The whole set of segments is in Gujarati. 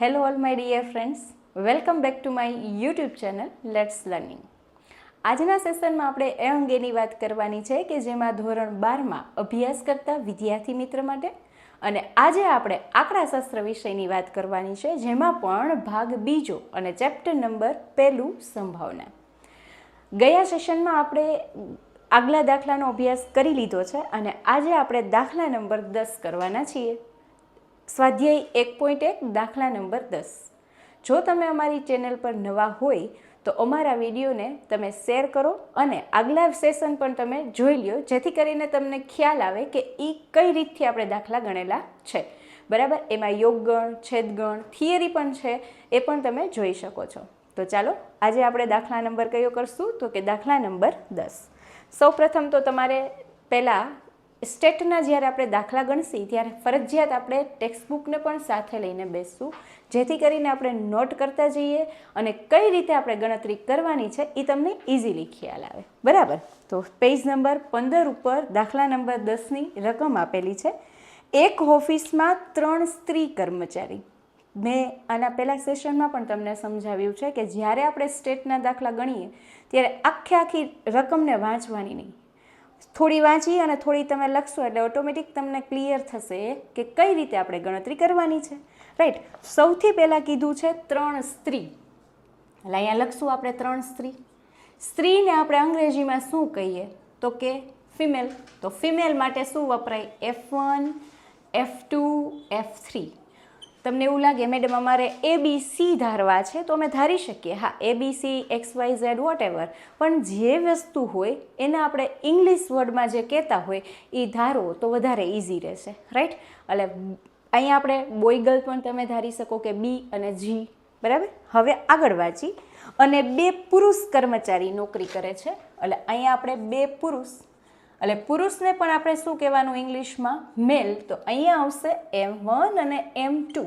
Hello all my dear friends, welcome back to my YouTube channel let's learning. આજના સેશનમાં આપણે એ અંગેની વાત કરવાની છે કે જેમાં ધોરણ 12માં અભ્યાસ કરતા વિદ્યાર્થી મિત્ર માટે, અને આજે આપણે આંકડાશાસ્ત્ર વિષયની વાત કરવાની છે, જેમાં પણ ભાગ બીજો અને ચેપ્ટર નંબર 1 સંભાવના. ગયા સેશનમાં આપણે આગલા દાખલાનો અભ્યાસ કરી લીધો છે અને આજે આપણે દાખલા નંબર 10 કરવાના છીએ. સ્વાધ્યાય 1.1 દાખલા નંબર 10. જો તમે અમારી ચેનલ પર નવા હોય તો અમારા વિડીયોને તમે શેર કરો અને આગલા સેશન પણ તમે જોઈ લ્યો, જેથી કરીને તમને ખ્યાલ આવે કે એ કઈ રીતથી આપણે દાખલા ગણેલા છે. બરાબર, એમાં યોગગણ, છેદગણ, થિયરી પણ છે, એ પણ તમે જોઈ શકો છો. તો ચાલો આજે આપણે દાખલા નંબર કયો કરશું, તો કે દાખલા નંબર 10. સૌપ્રથમ તો તમારે પહેલાં સ્ટેટના જ્યારે આપણે દાખલા ગણશી ત્યારે ફરજિયાત આપણે ટેક્સ્ટબુકને પણ સાથે લઈને બેસશું, જેથી કરીને આપણે નોટ કરતા જઈએ અને કઈ રીતે આપણે ગણતરી કરવાની છે એ તમને ઇઝીલી ખ્યાલ આવે. બરાબર, તો પેજ નંબર 15 ઉપર દાખલા નંબર 10ની રકમ આપેલી છે. એક ઓફિસમાં 3 સ્ત્રી કર્મચારી. મેં આના પહેલા સેશનમાં પણ તમને સમજાવ્યું છે કે જ્યારે આપણે સ્ટેટના દાખલા ગણીએ ત્યારે આખી રકમને વાંચવાની નહીં, થોડી વાંચી અને થોડી તમે લખશો એટલે ઓટોમેટિક તમને ક્લિયર થશે કે કઈ રીતે આપણે ગણતરી કરવાની છે. રાઈટ, સૌથી પહેલાં કીધું છે 3 સ્ત્રી, એટલે અહીંયા લખશું આપણે 3 સ્ત્રી. સ્ત્રીને આપણે અંગ્રેજીમાં શું કહીએ, તો કે ફિમેલ. તો ફિમેલ માટે શું વપરાય? F1, F2, F3. તમને એવું લાગે મેડમ અમારે ABC ધારવા છે, તો અમે ધારી શકીએ, હા, ABC, XYZ વોટેવર, પણ જે વસ્તુ હોય એને આપણે ઇંગ્લિશ વર્ડમાં જે કહેતા હોય એ ધારો તો વધારે ઇઝી રહેશે. રાઈટ, એટલે અહીંયા આપણે બોય ગર્લ પણ તમે ધારી શકો કે B અને G. બરાબર, હવે આગળ વાંચી અને 2 પુરુષ કર્મચારી નોકરી કરે છે, એટલે અહીંયા આપણે 2 પુરુષ, એટલે પુરુષને પણ આપણે શું કહેવાનું ઇંગ્લિશમાં? મેલ. તો અહીંયા આવશે M1 અને M2.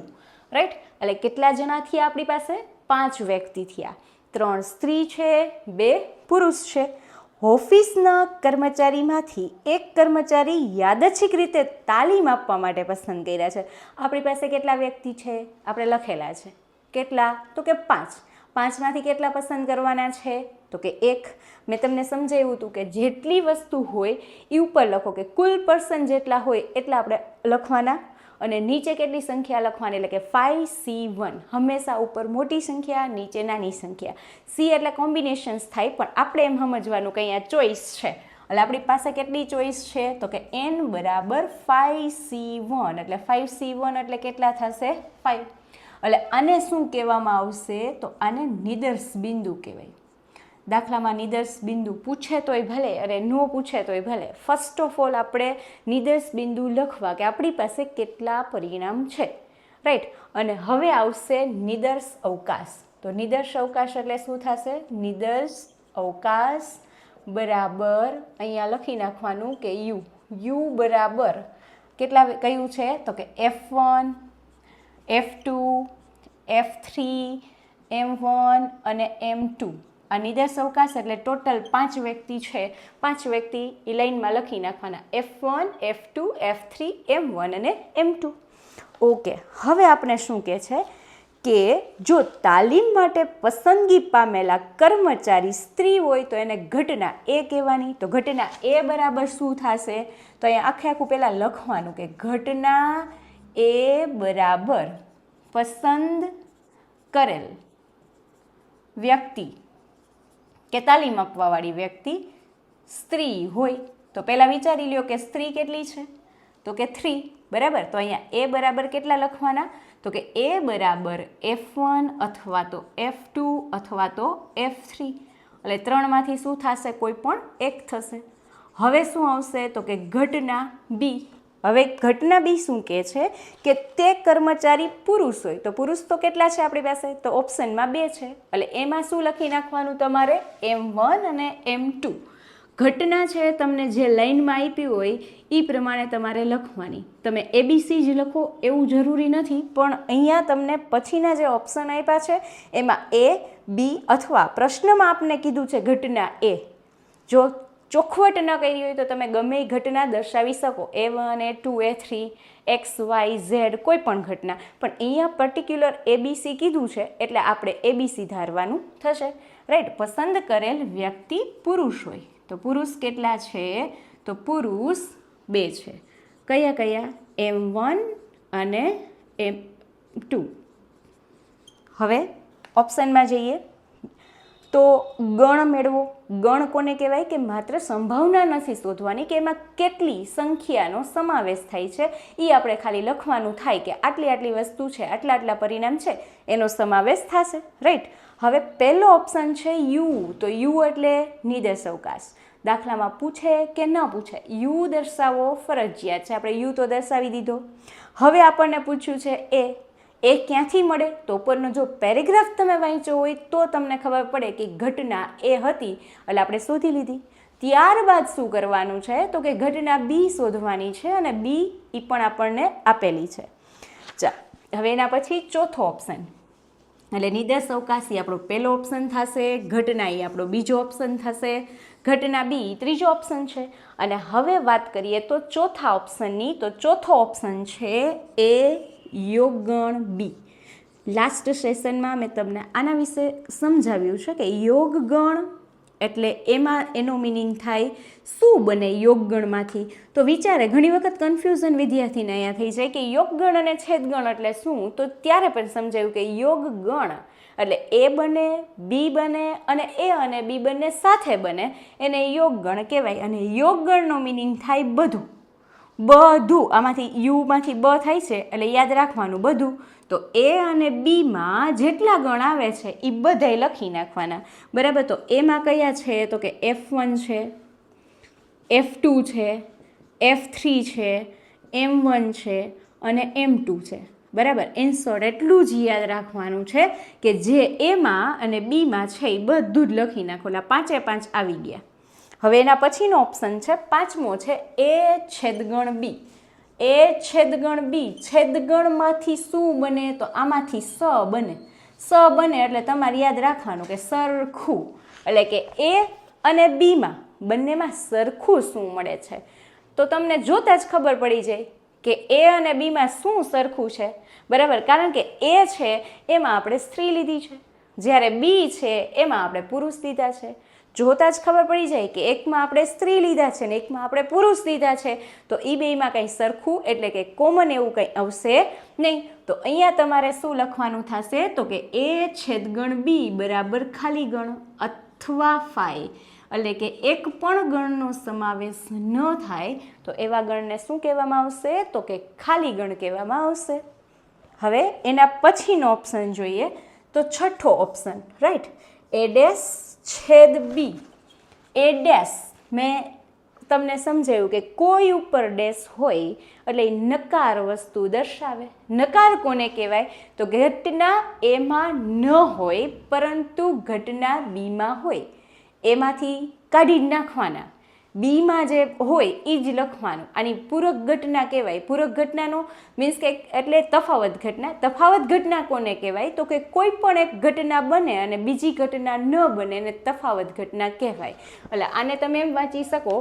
રાઈટ, એટલે કેટલા જણા થયા આપણી પાસે? 5 વ્યક્તિ થયા. 3 સ્ત્રી છે, 2 પુરુષ છે. ઓફિસના કર્મચારીમાંથી એક કર્મચારી યાદચ્છિક રીતે તાલીમ આપવા માટે પસંદ કર્યા છે. આપણી પાસે કેટલા વ્યક્તિ છે? આપણે લખેલા છે. કેટલા? તો કે 5. 5માંથી કેટલા પસંદ કરવાના છે? તો કે 1. મેં તમને સમજાવ્યું હતું કે જેટલી વસ્તુ હોય એ ઉપર લખો, કે કુલ પર્સન જેટલા હોય એટલા આપણે લખવાના અને નીચે કેટલી સંખ્યા લખવાની, એટલે કે 5C1. હંમેશા ઉપર મોટી સંખ્યા, નીચે નાની સંખ્યા. C એટલે કોમ્બિનેશન્સ થાય, પણ આપણે એમ સમજવાનું કે અહીંયા ચોઈસ છે, એટલે આપણી પાસે કેટલી ચોઈસ છે? તો કે N બરાબર 5C1, એટલે 5C1 એટલે કેટલા થશે? 5. એટલે આને શું કહેવામાં આવશે? તો આને નિદર્શ બિંદુ કહેવાય. દાખલામાં નિદર્શ બિંદુ પૂછે તોય ભલે અને ન પૂછે તોય ભલે, ફર્સ્ટ ઓફ ઓલ આપણે નિદર્શ બિંદુ લખવા કે આપણી પાસે કેટલા પરિણામ છે. રાઈટ, અને હવે આવશે નિદર્શ અવકાશ. તો નિદર્શ અવકાશ એટલે શું થશે? નિદર્શ અવકાશ બરાબર અહીંયા લખી નાખવાનું કે U બરાબર કેટલા કયું છે? તો કે F1, F2, F3, M1 અને M2. આ નિદર્શ અવકાશ એટલે ટોટલ 5 વ્યક્તિ છે. 5 વ્યક્તિ એ લાઈનમાં લખી નાખવાના, F1, F2, F3, M1 અને M2. ઓકે, હવે આપણે શું કહે છે કે જો તાલીમ માટે પસંદગી પામેલા કર્મચારી સ્ત્રી હોય તો એને ઘટના A કહેવાની. તો ઘટના A બરાબર શું થશે? તો અહીંયા આખું પહેલાં લખવાનું કે ઘટના A બરાબર પસંદ કરેલ વ્યક્તિ કે તાલીમ આપવાવાળી વ્યક્તિ સ્ત્રી હોય. તો પહેલાં વિચારી લ્યો કે સ્ત્રી કેટલી છે? તો કે 3. બરાબર, તો અહીંયા A બરાબર કેટલા લખવાના? તો કે A બરાબર F1 અથવા તો F2 અથવા તો F3. એટલે 3માંથી શું થશે? કોઈ પણ એક થશે. હવે શું આવશે? તો કે ઘટના B. હવે ઘટના B શું કહે છે કે તે કર્મચારી પુરુષ હોય. તો પુરુષ તો કેટલા છે આપણી પાસે? તો ઓપ્શનમાં 2 છે, એટલે એમાં શું લખી નાખવાનું તમારે? M1 અને M2. ઘટના છે તમને જે લાઈનમાં આપી હોય એ પ્રમાણે તમારે લખવાની. તમે ABC જ લખો એવું જરૂરી નથી, પણ અહીંયા તમને પછીના જે ઓપ્શન આપ્યા છે એમાં A, B અથવા પ્રશ્નમાં આપને કીધું છે ઘટના A. જો ચોખવટ ન કરી હોય તો તમે ગમે એ ઘટના દર્શાવી શકો, A1 A2 A3 XYZ કોઈ પણ ઘટના, પણ અહીંયા પર્ટિક્યુલર ABC કીધું છે એટલે આપણે ABC ધારવાનું થશે, રાઈટ. પસંદ કરેલ વ્યક્તિ પુરુષ હોય તો પુરુષ કેટલા છે? તો પુરુષ 2 છે. કયા કયા? M1 અને M2. હવે ઓપ્શનમાં જઈએ તો ગણ મેળવો. ગણ કોને કહેવાય? કે માત્ર સંભાવના નથી શોધવાની કે એમાં કેટલી સંખ્યાનો સમાવેશ થાય છે, એ આપણે ખાલી લખવાનું થાય કે આટલી આટલી વસ્તુ છે, આટલા આટલા પરિણામ છે, એનો સમાવેશ થશે, રાઈટ. હવે પહેલો ઓપ્શન છે યુ. તો યુ એટલે નિર્દેશ અવકાશ. દાખલામાં પૂછે કે ન પૂછે, યુ દર્શાવવો ફરજિયાત છે. આપણે યુ તો દર્શાવી દીધો. હવે આપણને પૂછ્યું છે એ ક્યાંથી મળે? તો ઉપરનો જો પેરેગ્રાફ તમે વાંચ્યો હોય તો તમને ખબર પડે કે ઘટના એ હતી એટલે આપણે શોધી લીધી. ત્યારબાદ શું કરવાનું છે? તો કે ઘટના બી શોધવાની છે અને બી એ પણ આપણને આપેલી છે. ચાલ, હવે એના પછી ચોથો ઓપ્શન એટલે નિર્દેશ અવકાશ એ આપણો પહેલો ઓપ્શન થશે, ઘટના એ આપણો બીજો ઓપ્શન થશે, ઘટના બી ત્રીજો ઓપ્શન છે. અને હવે વાત કરીએ તો ચોથા ઓપ્શનની. તો ચોથો ઓપ્શન છે એ યોગગણ બી. લાસ્ટ સેશનમાં મેં તમને આના વિશે સમજાવ્યું છે કે યોગગણ એટલે એમાં એનો મિનિંગ થાય શું બને યોગગણમાંથી. તો વિચારે ઘણી વખત કન્ફ્યુઝન વિદ્યાર્થીને અહીંયા થઈ જાય કે યોગગણ અને છેદગણ એટલે શું. તો ત્યારે પણ સમજાયું કે યોગગણ એટલે એ બને, બી બને અને એ અને બી બંને સાથે બને એને યોગગણ કહેવાય. અને યોગગણનો મિનિંગ થાય બધું. આમાંથી યુમાંથી બ થાય છે એટલે યાદ રાખવાનું બધું. તો એ અને બીમાં જેટલા ગણ આવે છે એ બધાય લખી નાખવાના, બરાબર. તો એમાં કયા છે? તો કે F1 છે, F2 છે, F3 છે, M1 છે અને M2 છે, બરાબર. ઇન્સર્ટ એટલું જ યાદ રાખવાનું છે કે જે એમાં અને બીમાં છે એ બધું જ લખી નાખો. એટલે 5 5 આવી ગયા. હવે એના પછીનો ઓપ્શન છે પાંચમો છે એ છેદગણ બી. એ છેદગણ બી. છેદગણમાંથી શું બને? તો આમાંથી સ બને. સ બને એટલે તમારે યાદ રાખવાનું કે સરખું, એટલે કે એ અને બીમાં બંનેમાં સરખું શું મળે છે. તો તમને જોતાં જ ખબર પડી જાય કે એ અને બીમાં શું સરખું છે, બરાબર. કારણ કે એ છે એમાં આપણે સ્ત્રી લીધી છે, જ્યારે બી છે એમાં આપણે પુરુષ લીધા છે. જોતાં જ ખબર પડી જાય કે એકમાં આપણે સ્ત્રી લીધા છે ને એકમાં આપણે પુરુષ લીધા છે. તો એ બેમાં કંઈ સરખું એટલે કે કોમન એવું કંઈ આવશે નહીં. તો અહીંયા તમારે શું લખવાનું થશે? તો કે એ છેદગણ બી બરાબર ખાલી ગણ અથવા ફાઈ, એટલે કે એક પણ ગણનો સમાવેશ ન થાય તો એવા ગણને શું કહેવામાં આવશે? તો કે ખાલી ગણ કહેવામાં આવશે. હવે એના પછીનો ઓપ્શન જોઈએ તો છઠ્ઠો ઓપ્શન, રાઈટ. એ ડેશ છેદ બી. એ ડેશ મેં તમને સમજાવ્યું કે કોઈ ઉપર ડેશ હોય એટલે નકાર વસ્તુ દર્શાવે. નકાર કોને કહેવાય? તો ઘટના એમાં ન હોય પરંતુ ઘટના બીમાં હોય, એમાંથી કાઢી નાખવાના. બીમાં જે હોય એ જ લખવાનું. આની પૂરક ઘટના કહેવાય. પૂરક ઘટનાનો મીન્સ કે એટલે તફાવત ઘટના. તફાવત ઘટના કોને કહેવાય? તો કે કોઈ પણ એક ઘટના બને અને બીજી ઘટના ન બને એને તફાવત ઘટના કહેવાય. એટલે આને તમે એમ વાંચી શકો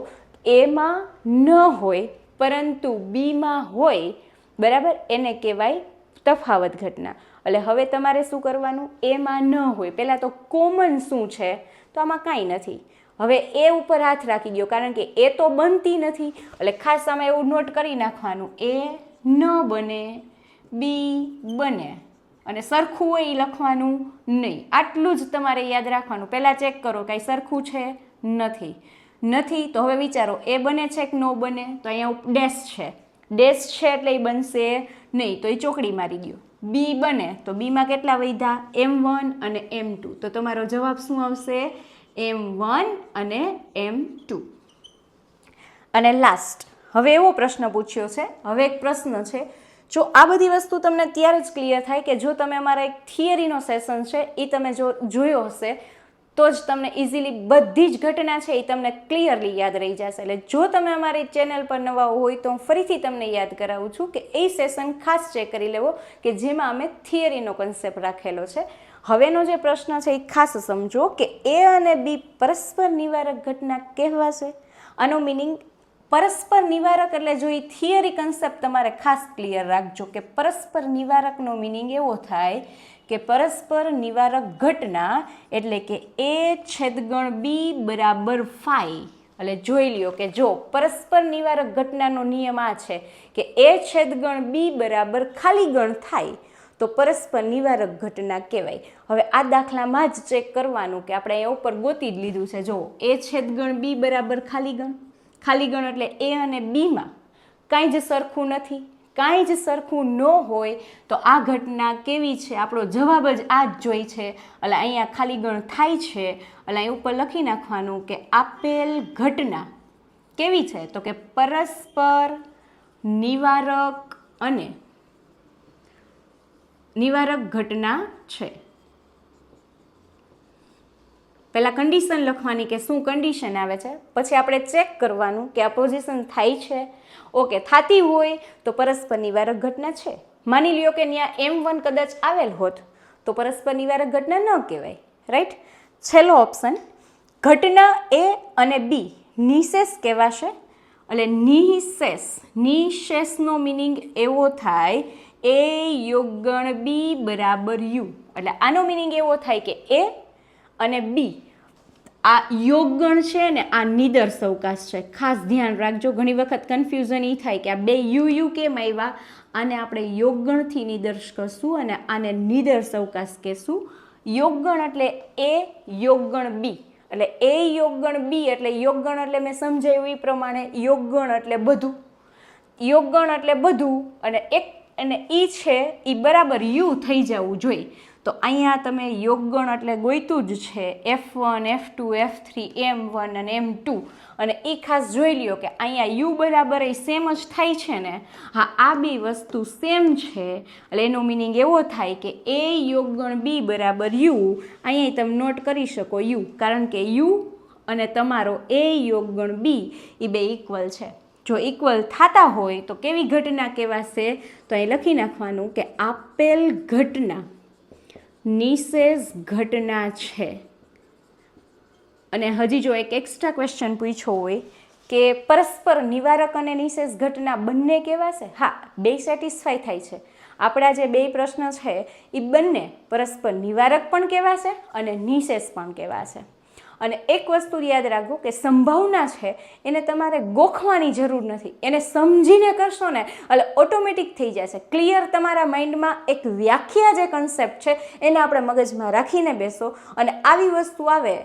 એમાં ન હોય પરંતુ બીમાં હોય, બરાબર, એને કહેવાય તફાવત ઘટના. એટલે હવે તમારે શું કરવાનું? એમાં ન હોય. પહેલાં તો કોમન શું છે? તો આમાં કાંઈ નથી. હવે એ ઉપર હાથ રાખી દો કારણ કે એ તો બનતી નથી. એટલે ખાસ આમાં એવું નોટ કરી નાખવાનું એ ન બને, બી બને અને સરખું હોય એ લખવાનું નહીં. આટલું જ તમારે યાદ રાખવાનું. પહેલાં ચેક કરો કાંઈ સરખું છે? નથી. તો હવે વિચારો એ બને છે કે ન બને? તો અહીંયા ડેશ છે. ડેશ છે એટલે એ બનશે નહીં, તો એ ચોકડી મારી દો. બી બને તો બીમાં કેટલા વધ્યા? M1 અને M2. તો તમારો જવાબ શું આવશે? M1 અને M2. અને લાસ્ટ હવે એવો પ્રશ્ન પૂછ્યો છે. હવે એક પ્રશ્ન છે, જો આ બધી વસ્તુ તમને ત્યારે જ ક્લિયર થાય કે જો તમે અમારા એક થિયરીનો સેશન છે એ તમે જો જોયો હશે તો જ તમને ઇઝીલી બધી જ ઘટના છે એ તમને ક્લિયરલી યાદ રહી જશે. એટલે જો તમે અમારી ચેનલ પર નવા હોય તો હું ફરીથી તમને યાદ કરાવું છું કે એ સેશન ખાસ ચેક કરી લેવો કે જેમાં અમે થિયરીનો કન્સેપ્ટ રાખેલો છે. હવેનો જે પ્રશ્ન છે એ ખાસ સમજો કે એ અને બી પરસ્પર નિવારક ઘટના કહેવાશે. આનો મિનિંગ પરસ્પર નિવારક એટલે જો એ થિયરી કન્સેપ્ટ તમારે ખાસ ક્લિયર રાખજો કે પરસ્પર નિવારકનો મિનિંગ એવો થાય કે પરસ્પર નિવારક ઘટના એટલે કે એ છેદગણ બી બરાબર ફાઈ. એટલે જોઈ લ્યો કે જો પરસ્પર નિવારક ઘટનાનો નિયમ આ છે કે એ છેદગણ બી બરાબર ખાલી ગણ થાય તો પરસ્પર નિવારક ઘટના કહેવાય. હવે આ દાખલામાં જ ચેક કરવાનું કે આપણે અહીંયા ઉપર ગોતી જ લીધું છે. જો એ છેદગણ બી બરાબર ખાલી ગણ એટલે એ અને બીમાં કાંઈ જ સરખું નથી. કાંઈ જ સરખું ન હોય તો આ ઘટના કેવી છે? આપણો જવાબ જ આ જ જોઈ છે. એટલે અહીંયા ખાલી ગણ થાય છે. એટલે અહીં ઉપર લખી નાખવાનું કે આપેલ ઘટના કેવી છે? તો કે પરસ્પર નિવારક અને નિવારક ઘટના છે. પહેલાં કન્ડિશન લખવાની કે શું કન્ડિશન આવે છે, પછી આપણે ચેક કરવાનું કે આ પોઝિશન થાય છે. ઓકે, થતી હોય તો પરસ્પર નિવારક ઘટના છે. માની લ્યો કે ત્યાં M1 કદાચ આવેલ હોત તો પરસ્પર નિવારક ઘટના ન કહેવાય. રાઈટ. છેલ્લો ઓપ્શન, ઘટના એ અને બી નિશેષ કહેવાશે. એટલે નિશેષનો મિનિંગ એવો થાય એ યોગગણ બી બરાબર યુ. એટલે આનો મિનિંગ એવો થાય કે એ અને બી આ યોગગણ છે ને આ નિદર્શ અવકાશ છે. ખાસ ધ્યાન રાખજો, ઘણી વખત કન્ફ્યુઝન એ થાય કે આ બે યુ કેમ આવ્યા. આને આપણે યોગગણથી નિદર્શ કરશું અને આને નિદર્શ અવકાશ કહેશું. યોગગણ એટલે એ યોગગણ બી. એટલે એ યોગગણ બી એટલે યોગગણ એટલે મેં સમજાવ્યું એ પ્રમાણે યોગગણ એટલે બધું. યોગગણ એટલે બધું અને એક અને ઈ છે એ બરાબર યુ થઈ જવું જોઈએ. તો અહીંયા તમે યોગગણ એટલે ગોઈતું જ છે F1, F2, F3, M1 અને M2. અને એ ખાસ જોઈ લ્યો કે અહીંયા યુ બરાબર એ સેમ જ થાય છે ને. હા, આ બે વસ્તુ સેમ છે. એટલે એનો મિનિંગ એવો થાય કે એ યોગગણ બી બરાબર યુ. અહીંયા તમે નોટ કરી શકો યુ, કારણ કે યુ અને તમારો એ યોગગણ બી એ બે ઇક્વલ છે. જો ઇક્વલ થતા હોય તો કેવી ઘટના કહેવાશે? તો અહીં લખી નાખવાનું કે આપેલ ઘટના નિશેષ ઘટના છે. અને હજી જો એક એક્સ્ટ્રા ક્વેશ્ચન પૂછ્યો હોય કે પરસ્પર નિવારક અને નિશેષ ઘટના બંને કહેવાશે? હા, બે સેટિસ્ફાય થાય છે. આપણા જે બે પ્રશ્ન છે એ બંને પરસ્પર નિવારક પણ કહેવાશે અને નિશેષ પણ કહેવાશે. અને એક વસ્તુ યાદ રાખો કે સંભાવના છે એને તમારે ગોખવાની જરૂર નથી. એને સમજીને કરશો ને એટલે ઓટોમેટિક થઈ જશે. ક્લિયર તમારા માઇન્ડમાં એક વ્યાખ્યા જે કન્સેપ્ટ છે એને આપણે મગજમાં રાખીને બેસો. અને આવી વસ્તુ આવે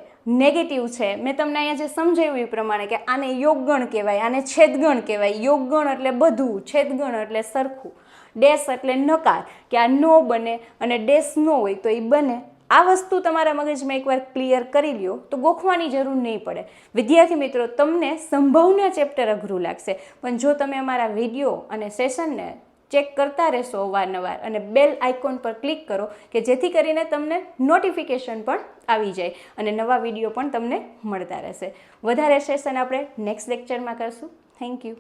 નેગેટિવ છે, મેં તમને અહીંયા જે સમજાવ્યું એ પ્રમાણે કે આને યોગગણ કહેવાય, આને છેદગણ કહેવાય. યોગગણ એટલે બધું, છેદગણ એટલે સરખું, ડેશ એટલે નકાર કે આ નો બને અને ડેશ નો હોય તો એ બને. આ વસ્તુ તમારા મગજમાં એકવાર ક્લિયર કરી લ્યો તો ગોખવાની જરૂર નહીં પડે. વિદ્યાર્થી મિત્રો, તમને સંભાવના ચેપ્ટર અઘરું લાગશે, પણ જો તમે અમારા વિડીયો અને સેશનને ચેક કરતા રહેશો અવારનવાર અને બેલ આઇકોન પર ક્લિક કરો કે જેથી કરીને તમને નોટિફિકેશન પણ આવી જાય અને નવા વિડીયો પણ તમને મળતા રહેશે. વધારે સેશન આપણે નેક્સ્ટ લેક્ચરમાં કરશું. Thank you.